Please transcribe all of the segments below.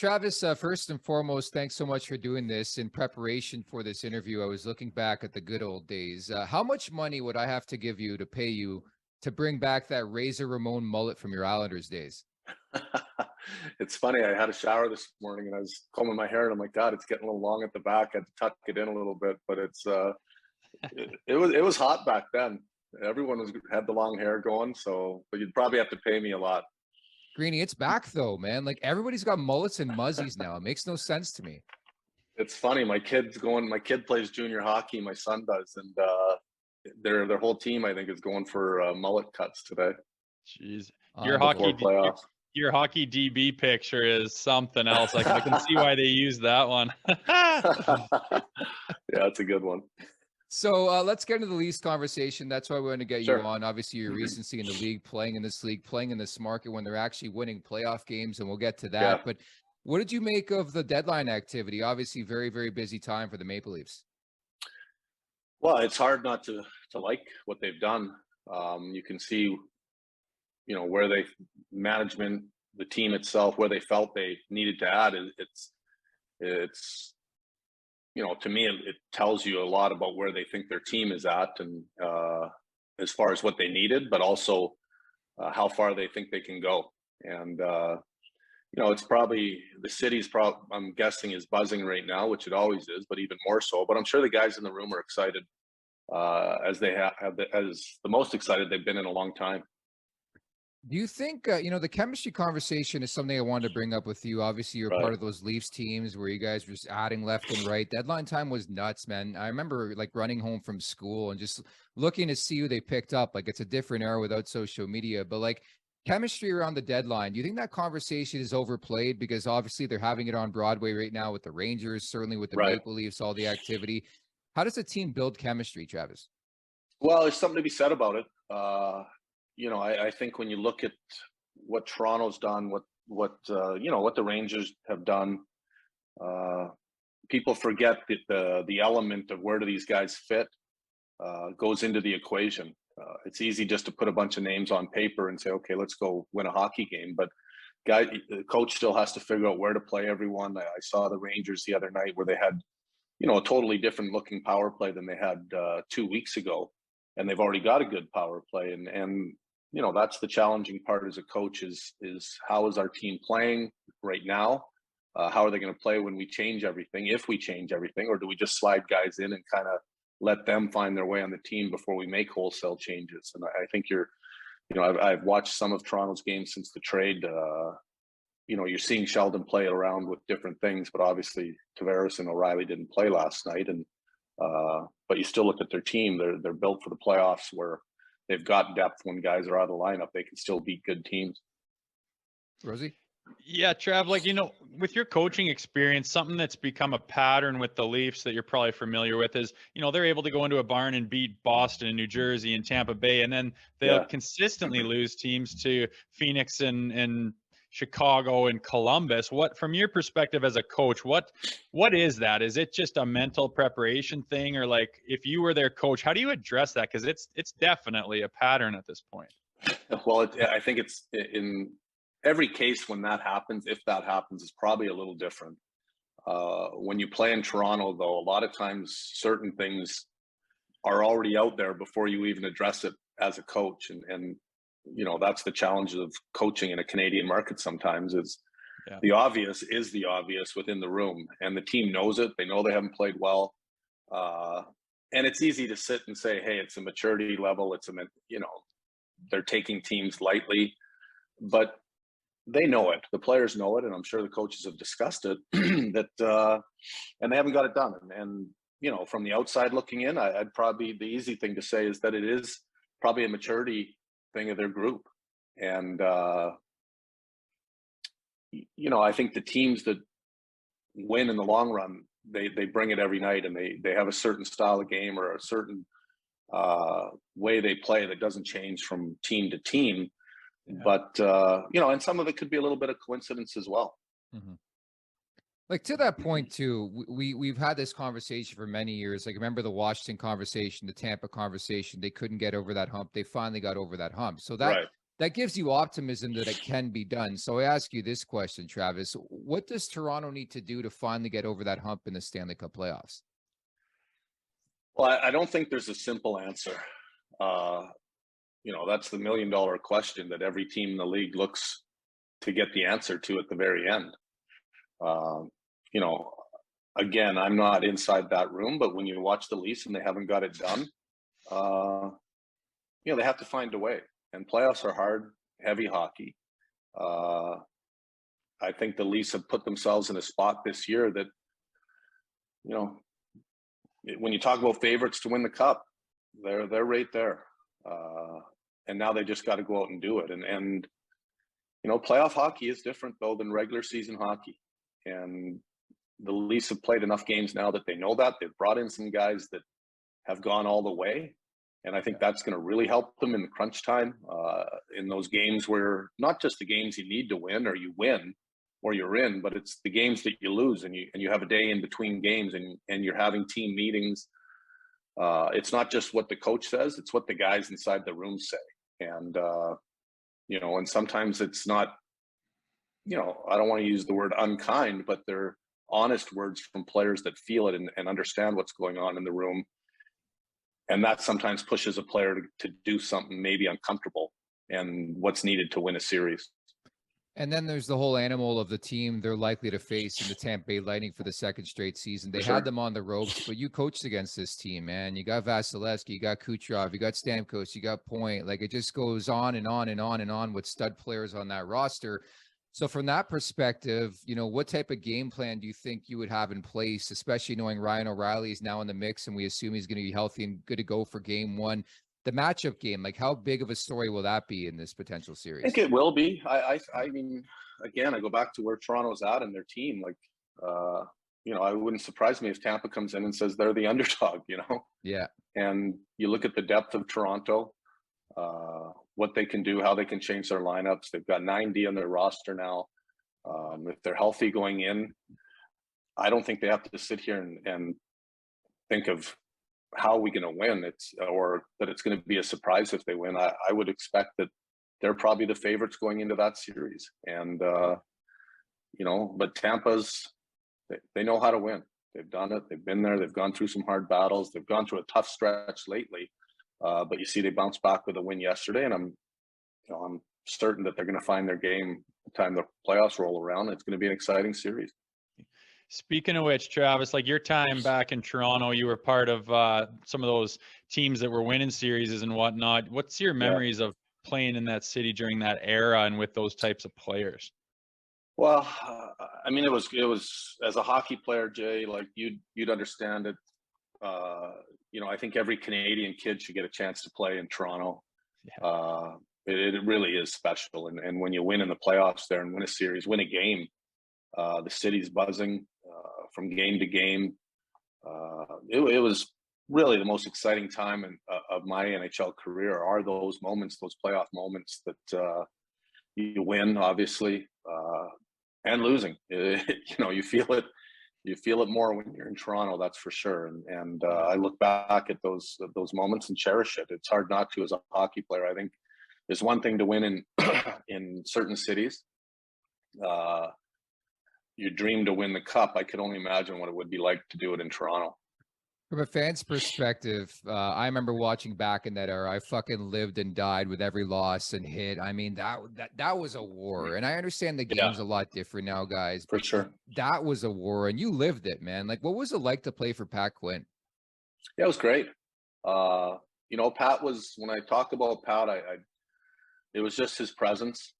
Travis, first and foremost, thanks so much for doing this. In preparation for this interview, I was looking back at the good old days. How much money would I have to give you to pay you to bring back that Razor Ramon mullet from your Islanders days? It's funny. I had a shower this morning and I was combing my hair and I'm like, God, it's getting a little long at the back. I had to tuck it in a little bit, but it was hot back then. Everyone had the long hair going, but you'd probably have to pay me a lot. Greeny, it's back though, man. Like everybody's got mullets and muzzies now. It makes no sense to me. It's funny. My kid plays junior hockey. My son does, and their whole team, I think, is going for mullet cuts today. Jeez, your hockey DB picture is something else. I can see why they use that one. Yeah, it's a good one. So let's get into the Leafs conversation. That's why we want to get Sure. you on. Obviously, your recency in the league, playing in this market when they're actually winning playoff games, and we'll get to that. Yeah. But what did you make of the deadline activity? Obviously, very, very busy time for the Maple Leafs. Well, it's hard not to like what they've done. You can see, where management, the team itself, where they felt they needed to add. It's to me, it tells you a lot about where they think their team is at, and as far as what they needed, but also how far they think they can go. And it's probably the city's I'm guessing is buzzing right now, which it always is, but even more so. But I'm sure the guys in the room are excited, as they as the most excited they've been in a long time. Do you think, the chemistry conversation is something I wanted to bring up with you? Obviously, you're Right. part of those Leafs teams where you guys were just adding left and right. Deadline time was nuts, man. I remember like running home from school and just looking to see who they picked up. Like it's a different era without social media, but like chemistry around the deadline, do you think that conversation is overplayed? Because obviously they're having it on Broadway right now with the Rangers, certainly with the Right. Maple Leafs, all the activity. How does a team build chemistry, Travis? Well, there's something to be said about it. I think when you look at what Toronto's done, what the Rangers have done, people forget that the element of where do these guys fit goes into the equation. It's easy just to put a bunch of names on paper and say, okay, let's go win a hockey game. But the coach still has to figure out where to play everyone. I saw the Rangers the other night where they had, a totally different looking power play than they had 2 weeks ago. And they've already got a good power play. And that's the challenging part as a coach is how is our team playing right now? How are they going to play when we change everything, if we change everything, or do we just slide guys in and kind of let them find their way on the team before we make wholesale changes? And I think I've watched some of Toronto's games since the trade. You're seeing Sheldon play around with different things, but obviously Tavares and O'Reilly didn't play last night. And but you still look at their team; they're built for the playoffs, where they've got depth. When guys are out of the lineup, they can still beat good teams. Rosie? Yeah, Trav, with your coaching experience, something that's become a pattern with the Leafs that you're probably familiar with is, they're able to go into a barn and beat Boston and New Jersey and Tampa Bay, and then they'll consistently lose teams to Phoenix and Chicago and Columbus. What, from your perspective as a coach, what is that? Is it just a mental preparation thing, or if you were their coach, how do you address that? Because it's definitely a pattern at this point. Well, I think it's in every case when that happens, if that happens, it's probably a little different. When you play in Toronto, though, a lot of times certain things are already out there before you even address it as a coach. And that's the challenge of coaching in a Canadian market sometimes is the obvious is the obvious within the room. And the team knows it. They know they haven't played well. And it's easy to sit and say, hey, it's a maturity level. They're taking teams lightly. But they know it. The players know it, and I'm sure the coaches have discussed it. And they haven't got it done. And from the outside looking in, I'd probably the easy thing to say is that it is probably a maturity thing of their group. And I think the teams that win in the long run, they bring it every night, and they have a certain style of game or a certain way they play that doesn't change from team to team. But, and some of it could be a little bit of coincidence as well. Mm-hmm. Like to that point too, we've had this conversation for many years. Like remember the Washington conversation, the Tampa conversation, they couldn't get over that hump. They finally got over that hump. So that that gives you optimism that it can be done. So I ask you this question, Travis, what does Toronto need to do to finally get over that hump in the Stanley Cup playoffs? Well, I don't think there's a simple answer. That's the $1 million question that every team in the league looks to get the answer to at the very end. Again, I'm not inside that room, but when you watch the Leafs and they haven't got it done, they have to find a way. And playoffs are hard, heavy hockey. I think the Leafs have put themselves in a spot this year that, when you talk about favorites to win the cup, they're right there. And now they just got to go out and do it. And playoff hockey is different though than regular season hockey. And the Leafs have played enough games now that they know that. They've brought in some guys that have gone all the way. And I think that's going to really help them in the crunch time, in those games where not just the games you need to win or you win or you're in, but it's the games that you lose and you have a day in between games and you're having team meetings. It's not just what the coach says, it's what the guys inside the room say. And, and sometimes it's not, I don't want to use the word unkind, but they're honest words from players that feel it and understand what's going on in the room. And that sometimes pushes a player to do something maybe uncomfortable and what's needed to win a series. And then there's the whole animal of the team they're likely to face in the Tampa Bay Lightning for the second straight season. They had them on the ropes, but you coached against this team, man. You got Vasilevsky, you got Kucherov, you got Stamkos, you got Point. Like, it just goes on and on and on and on with stud players on that roster. So from that perspective, what type of game plan do you think you would have in place, especially knowing Ryan O'Reilly is now in the mix and we assume he's going to be healthy and good to go for game one? The matchup game, like, how big of a story will that be in this potential series? I think it will be. I mean, again, I go back to where Toronto's at and their team. Like, it wouldn't surprise me if Tampa comes in and says they're the underdog, Yeah. And you look at the depth of Toronto, what they can do, how they can change their lineups. They've got 9D on their roster now. If they're healthy going in, I don't think they have to sit here and think of how are we going to win. Or that it's going to be a surprise if they win. I would expect that they're probably the favorites going into that series. And, but Tampa's, they know how to win. They've done it. They've been there. They've gone through some hard battles. They've gone through a tough stretch lately. But you see, they bounced back with a win yesterday, and I'm certain that they're going to find their game the time the playoffs roll around. It's going to be an exciting series. Speaking of which, Travis, like, your time back in Toronto, you were part of some of those teams that were winning series and whatnot. What's your memories of playing in that city during that era and with those types of players? Well, I mean, it was as a hockey player, Jay, like you'd understand it. I think every Canadian kid should get a chance to play in Toronto. Yeah. It really is special. And when you win in the playoffs there and win a series, win a game, the city's buzzing from game to game. It was really the most exciting time of my NHL career are those moments, those playoff moments that you win, obviously, and losing. You feel it. You feel it more when you're in Toronto, that's for sure. And I look back at those moments and cherish it. It's hard not to as a hockey player. I think there's one thing to win in in certain cities. You dream to win the cup. I could only imagine what it would be like to do it in Toronto. From a fan's perspective, I remember watching back in that era. I fucking lived and died with every loss and hit. I mean, that was a war. And I understand the game's a lot different now, guys. For sure. That was a war, and you lived it, man. Like, what was it like to play for Pat Quinn? Yeah, it was great. Pat was, when I talk about Pat, it was just his presence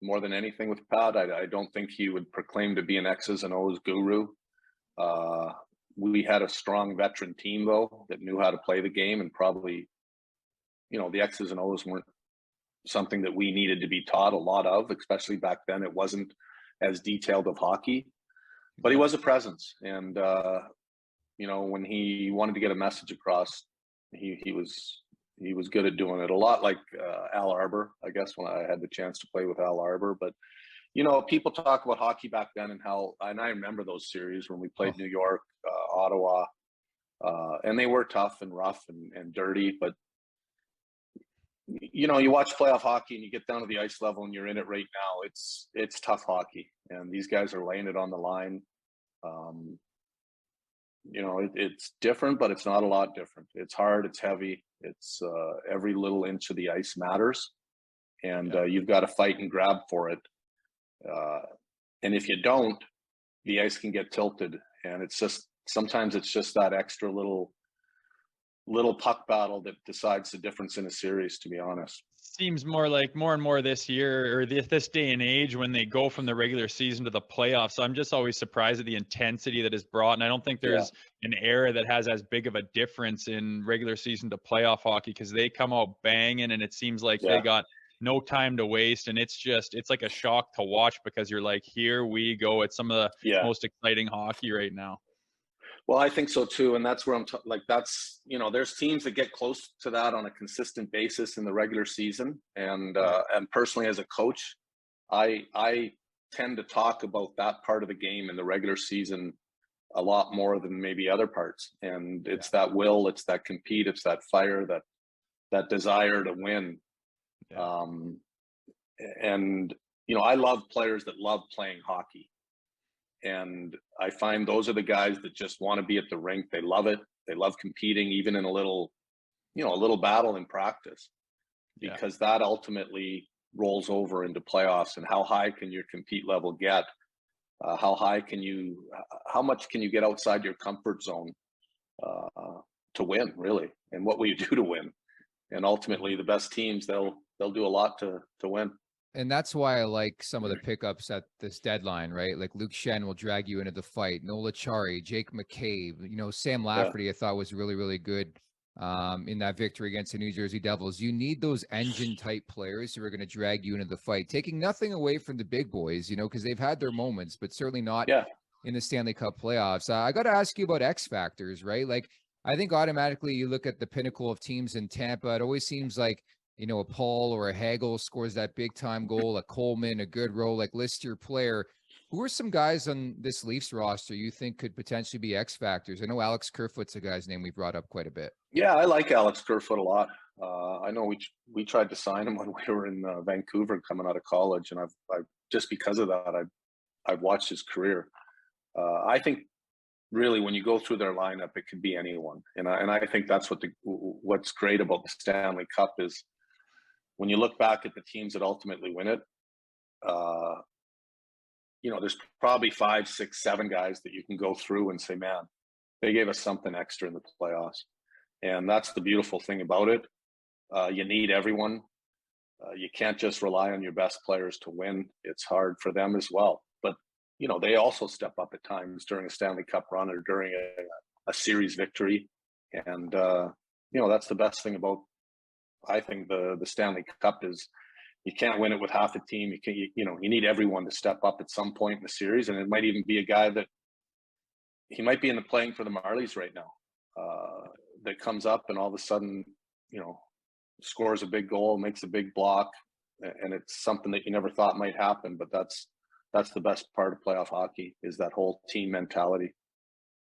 more than anything with Pat. I don't think he would proclaim to be an X's and O's guru. We had a strong veteran team, though, that knew how to play the game, and probably, the X's and O's weren't something that we needed to be taught a lot of, especially back then. It wasn't as detailed of hockey, but he was a presence. And, when he wanted to get a message across, he was good at doing it. A lot like Al Arbour, I guess, when I had the chance to play with Al Arbour. But people talk about hockey back then and I remember those series when we played New York, Ottawa, and they were tough and rough and dirty. But you know, you watch playoff hockey and you get down to the ice level and you're in it right now. It's tough hockey, and these guys are laying it on the line. You know, it's different, but it's not a lot different. It's hard, it's heavy, it's every little inch of the ice matters, and you've got to fight and grab for it. And if you don't, the ice can get tilted, and it's just sometimes it's just that extra little puck battle that decides the difference in a series, to be honest. Seems more like more and more this year, or this day and age, when they go from the regular season to the playoffs. I'm just always surprised at the intensity that is brought, and I don't think there's an era that has as big of a difference in regular season to playoff hockey, because they come out banging, and it seems like they got no time to waste, and it's like a shock to watch, because you're like, here we go. It's some of the most exciting hockey right now. Well, I think so too, and that's where I'm like, that's, you know, there's teams that get close to that on a consistent basis in the regular season, and personally as a coach, I tend to talk about that part of the game in the regular season a lot more than maybe other parts, and it's that will, it's that compete, it's that fire, that desire to win. And you know, I love players that love playing hockey. And I find those are the guys that just want to be at the rink. They love it. They love competing, even in a little battle in practice, because that ultimately rolls over into playoffs. And how high can your compete level get? How much can you get outside your comfort zone to win, really? And what will you do to win? And ultimately, the best teams, they'll do a lot to win. And that's why I like some of the pickups at this deadline, right? Like Luke Shen will drag you into the fight. Nola Chari, Jake McCabe, you know, Sam Lafferty, I thought was really, really good in that victory against the New Jersey Devils. You need those engine type players who are going to drag you into the fight, taking nothing away from the big boys, you know, because they've had their moments, but certainly not in the Stanley Cup playoffs. I got to ask you about X factors, right? Like, I think automatically you look at the pinnacle of teams in Tampa. It always seems like, you know, a Paul or a Hagel scores that big time goal, a Coleman, a Goodrow, like list your player. Who are some guys on this Leafs roster you think could potentially be X factors? I know Alex Kerfoot's a guy's name we brought up quite a bit. Yeah, I like Alex Kerfoot a lot. I know we tried to sign him when we were in Vancouver coming out of college, and I've just because of that, I've watched his career. I think really when you go through their lineup, it could be anyone, and I think that's what's great about the Stanley Cup is, when you look back at the teams that ultimately win it, you know, there's probably 5, 6, 7 guys that you can go through and say, man, they gave us something extra in the playoffs. And that's the beautiful thing about it. You need everyone. You can't just rely on your best players to win. It's hard for them as well. But, you know, they also step up at times during a Stanley Cup run or during a series victory. And, you know, that's the best thing about, I think, the Stanley Cup is you can't win it with half a team. You need everyone to step up at some point in the series, and it might even be a guy that he might be playing for the Marlies right now, that comes up and all of a sudden, you know, scores a big goal, makes a big block, and it's something that you never thought might happen. But that's the best part of playoff hockey, is that whole team mentality.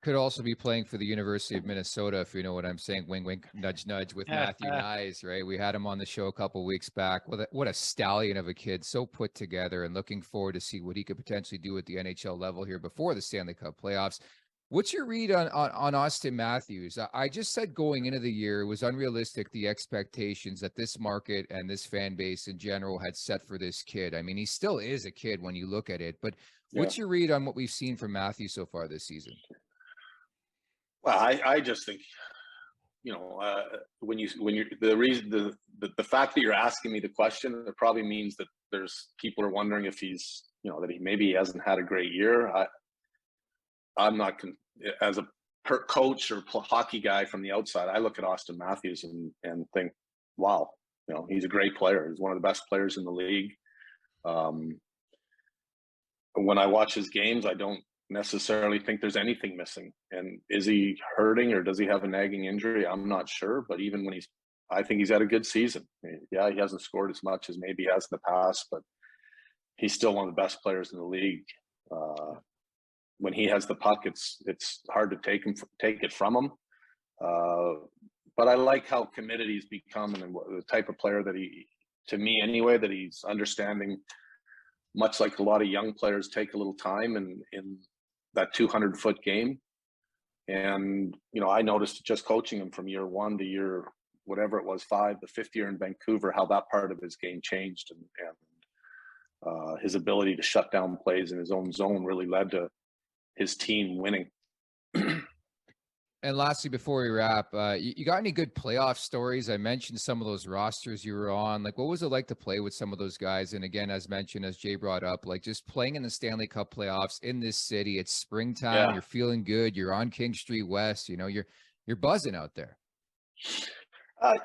Could also be playing for the University of Minnesota, if you know what I'm saying. Wink, wink, nudge, nudge with Matthew Nyes, right? We had him on the show a couple of weeks back. What a stallion of a kid, so put together, and looking forward to see what he could potentially do at the NHL level here before the Stanley Cup playoffs. What's your read on Austin Matthews? I just said going into the year, it was unrealistic, the expectations that this market and this fan base in general had set for this kid. I mean, he still is a kid when you look at it, but what's your read on what we've seen from Matthews so far this season? Well, I just think, you know, when you're the fact that you're asking me the question, it probably means that there's people are wondering if he's, you know, that he hasn't had a great year. I'm not as a coach or hockey guy from the outside. I look at Austin Matthews and think, wow, you know, he's a great player. He's one of the best players in the league. When I watch his games, I don't necessarily think there's anything missing. And is he hurting, or does he have a nagging injury? I'm not sure. But even when I think he's had a good season. Yeah, he hasn't scored as much as maybe he has in the past, but he's still one of the best players in the league. When he has the puck, it's hard to take it from him. but I like how committed he's become and the type of player that he, to me anyway, that he's understanding, much like a lot of young players take a little time in that 200-foot game. And, you know, I noticed just coaching him from year 1 to year, whatever it was, 5, the 5th year in Vancouver, how that part of his game changed, and his ability to shut down plays in his own zone really led to his team winning. And lastly, before we wrap, you got any good playoff stories? I mentioned some of those rosters you were on. Like, what was it like to play with some of those guys? And again, as mentioned, as Jay brought up, like just playing in the Stanley Cup playoffs in this city, it's springtime, Yeah. you're feeling good, you're on King Street West, you know, you're buzzing out there.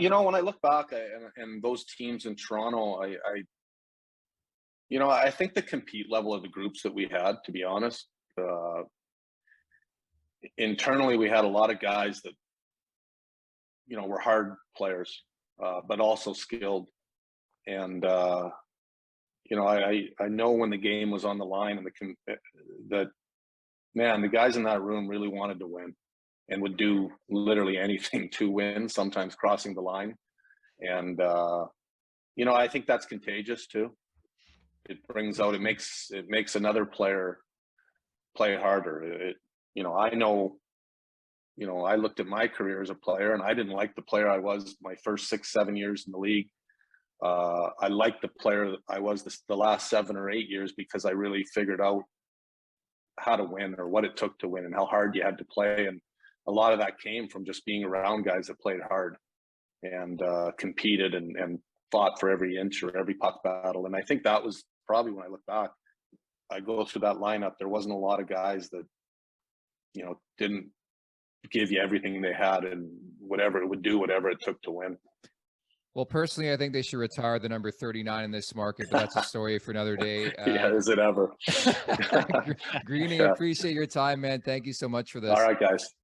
You know, when I look back and those teams in Toronto, I think the compete level of the groups that we had, to be honest, internally we had a lot of guys that, you know, were hard players, but also skilled. And, you know, I know when the game was on the line and that, man, the guys in that room really wanted to win and would do literally anything to win, sometimes crossing the line. And, you know, I think that's contagious too. It brings out, it makes another player play harder. You know, I know, you know, I looked at my career as a player and I didn't like the player I was my first 6-7 years in the league. I liked the player that I was the last 7 or 8 years because I really figured out how to win or what it took to win and how hard you had to play. And a lot of that came from just being around guys that played hard and competed and fought for every inch or every puck battle. And I think that was probably, when I look back, I go through that lineup, there wasn't a lot of guys that, you know, didn't give you everything they had and whatever it would do, whatever it took to win. Well, personally, I think they should retire the number 39 in this market, but that's a story for another day. Yeah, is it ever? Greeny, Yeah. appreciate your time, man. Thank you so much for this. All right, guys.